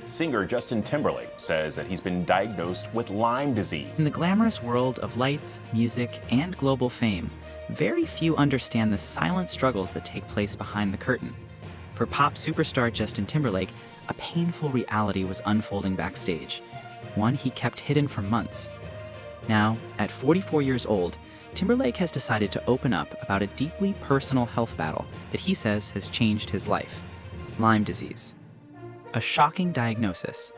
Singer Justin Timberlake says that he's been diagnosed with Lyme disease. In the glamorous world of lights, music, and global fame, very few understand the silent struggles that take place behind the curtain. For pop superstar Justin Timberlake, a painful reality was unfolding backstage, one he kept hidden for months. Now, at 44 years old, Timberlake has decided to open up about a deeply personal health battle that he says has changed his life: Lyme disease. A shocking diagnosis.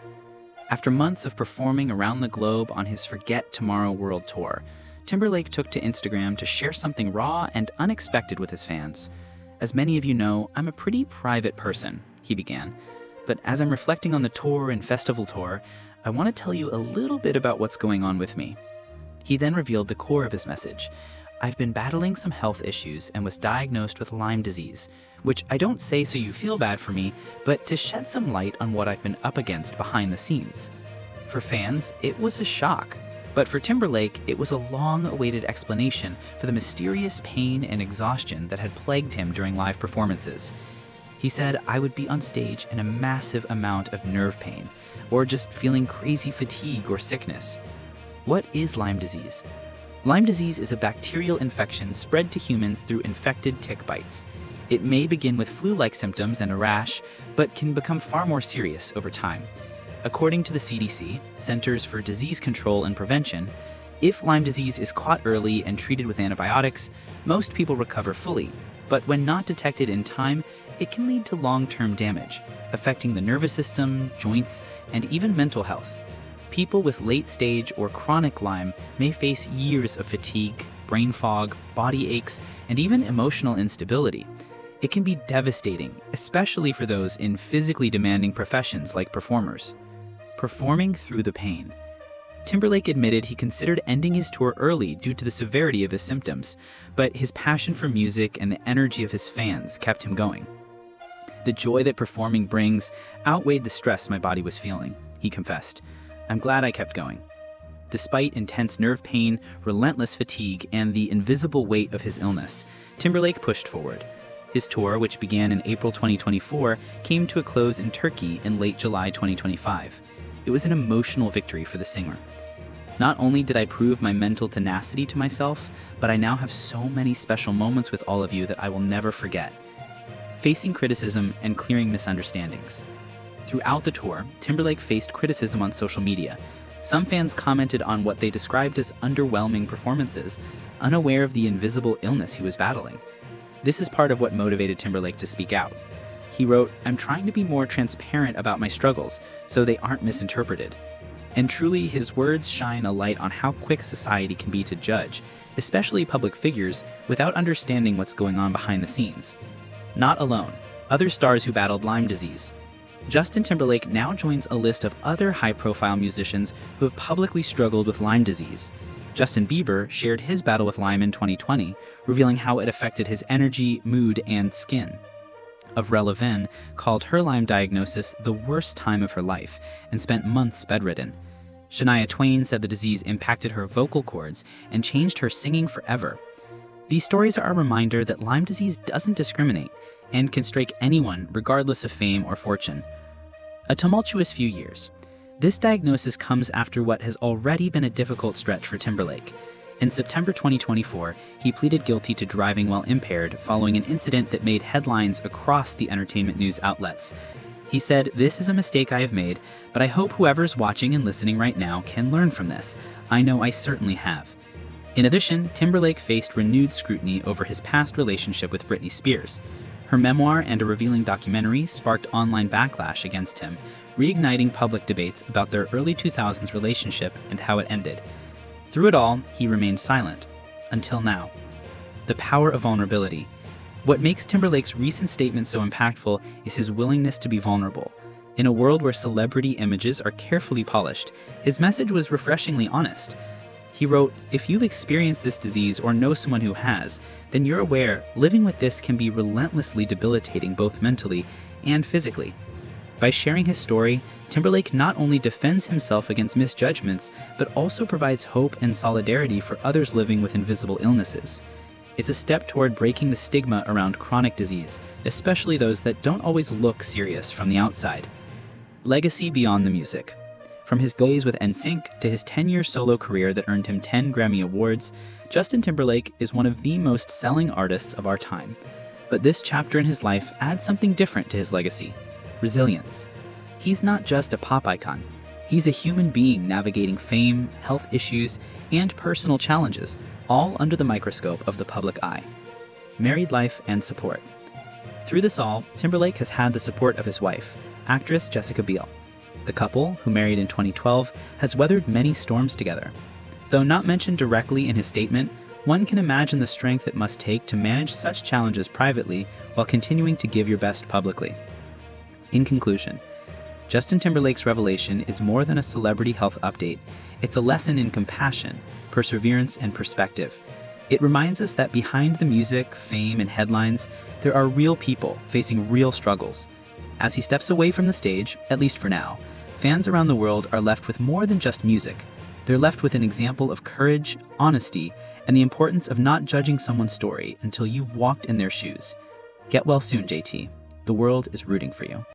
After months of performing around the globe on his Forget Tomorrow World Tour, Timberlake took to Instagram to share something raw and unexpected with his fans. "As many of you know, I'm a pretty private person," he began. "But as I'm reflecting on the tour and festival tour, I want to tell you a little bit about what's going on with me." He then revealed the core of his message. "I've been battling some health issues and was diagnosed with Lyme disease, which I don't say so you feel bad for me, but to shed some light on what I've been up against behind the scenes." For fans, it was a shock. But for Timberlake, it was a long-awaited explanation for the mysterious pain and exhaustion that had plagued him during live performances. He said, "I would be on stage in a massive amount of nerve pain, or just feeling crazy fatigue or sickness." What is Lyme disease? Lyme disease is a bacterial infection spread to humans through infected tick bites. It may begin with flu-like symptoms and a rash, but can become far more serious over time. According to the CDC, Centers for Disease Control and Prevention, if Lyme disease is caught early and treated with antibiotics, most people recover fully. But when not detected in time, it can lead to long-term damage, affecting the nervous system, joints, and even mental health. People with late-stage or chronic Lyme may face years of fatigue, brain fog, body aches, and even emotional instability. It can be devastating, especially for those in physically demanding professions like performers. Performing through the pain. Timberlake admitted he considered ending his tour early due to the severity of his symptoms, but his passion for music and the energy of his fans kept him going. "The joy that performing brings outweighed the stress my body was feeling," he confessed. "I'm glad I kept going." Despite intense nerve pain, relentless fatigue, and the invisible weight of his illness, Timberlake pushed forward. His tour, which began in April 2024, came to a close in Turkey in late July 2025. It was an emotional victory for the singer. "Not only did I prove my mental tenacity to myself, but I now have so many special moments with all of you that I will never forget." Facing criticism and clearing misunderstandings. Throughout the tour, Timberlake faced criticism on social media. Some fans commented on what they described as underwhelming performances, unaware of the invisible illness he was battling. This is part of what motivated Timberlake to speak out. He wrote, "I'm trying to be more transparent about my struggles so they aren't misinterpreted." And truly, his words shine a light on how quick society can be to judge, especially public figures, without understanding what's going on behind the scenes. Not alone. Other stars who battled Lyme disease. Justin Timberlake now joins a list of other high-profile musicians who have publicly struggled with Lyme disease. Justin Bieber shared his battle with Lyme in 2020, revealing how it affected his energy, mood, and skin. Avril Lavigne called her Lyme diagnosis the worst time of her life and spent months bedridden. Shania Twain said the disease impacted her vocal cords and changed her singing forever. These stories are a reminder that Lyme disease doesn't discriminate and can strike anyone regardless of fame or fortune. A tumultuous few years. This diagnosis comes after what has already been a difficult stretch for Timberlake. In September 2024, he pleaded guilty to driving while impaired following an incident that made headlines across the entertainment news outlets. He said, "This is a mistake I have made, but I hope whoever's watching and listening right now can learn from this. I know I certainly have." In addition, Timberlake faced renewed scrutiny over his past relationship with Britney Spears. Her memoir and a revealing documentary sparked online backlash against him, reigniting public debates about their early 2000s relationship and how it ended. Through it all, he remained silent. Until now. The power of vulnerability. What makes Timberlake's recent statement so impactful is his willingness to be vulnerable. In a world where celebrity images are carefully polished, his message was refreshingly honest. He wrote, "If you've experienced this disease or know someone who has, then you're aware living with this can be relentlessly debilitating both mentally and physically." By sharing his story, Timberlake not only defends himself against misjudgments, but also provides hope and solidarity for others living with invisible illnesses. It's a step toward breaking the stigma around chronic disease, especially those that don't always look serious from the outside. Legacy beyond the music. From his days with NSYNC to his 10-year solo career that earned him 10 Grammy Awards, Justin Timberlake is one of the most selling artists of our time. But this chapter in his life adds something different to his legacy: resilience. He's not just a pop icon. He's a human being navigating fame, health issues, and personal challenges, all under the microscope of the public eye. Married life and support. Through this all, Timberlake has had the support of his wife, actress Jessica Biel. The couple, who married in 2012, has weathered many storms together. Though not mentioned directly in his statement, one can imagine the strength it must take to manage such challenges privately while continuing to give your best publicly. In conclusion, Justin Timberlake's revelation is more than a celebrity health update. It's a lesson in compassion, perseverance, and perspective. It reminds us that behind the music, fame, and headlines, there are real people facing real struggles. As he steps away from the stage, at least for now, fans around the world are left with more than just music. They're left with an example of courage, honesty, and the importance of not judging someone's story until you've walked in their shoes. Get well soon, JT. The world is rooting for you.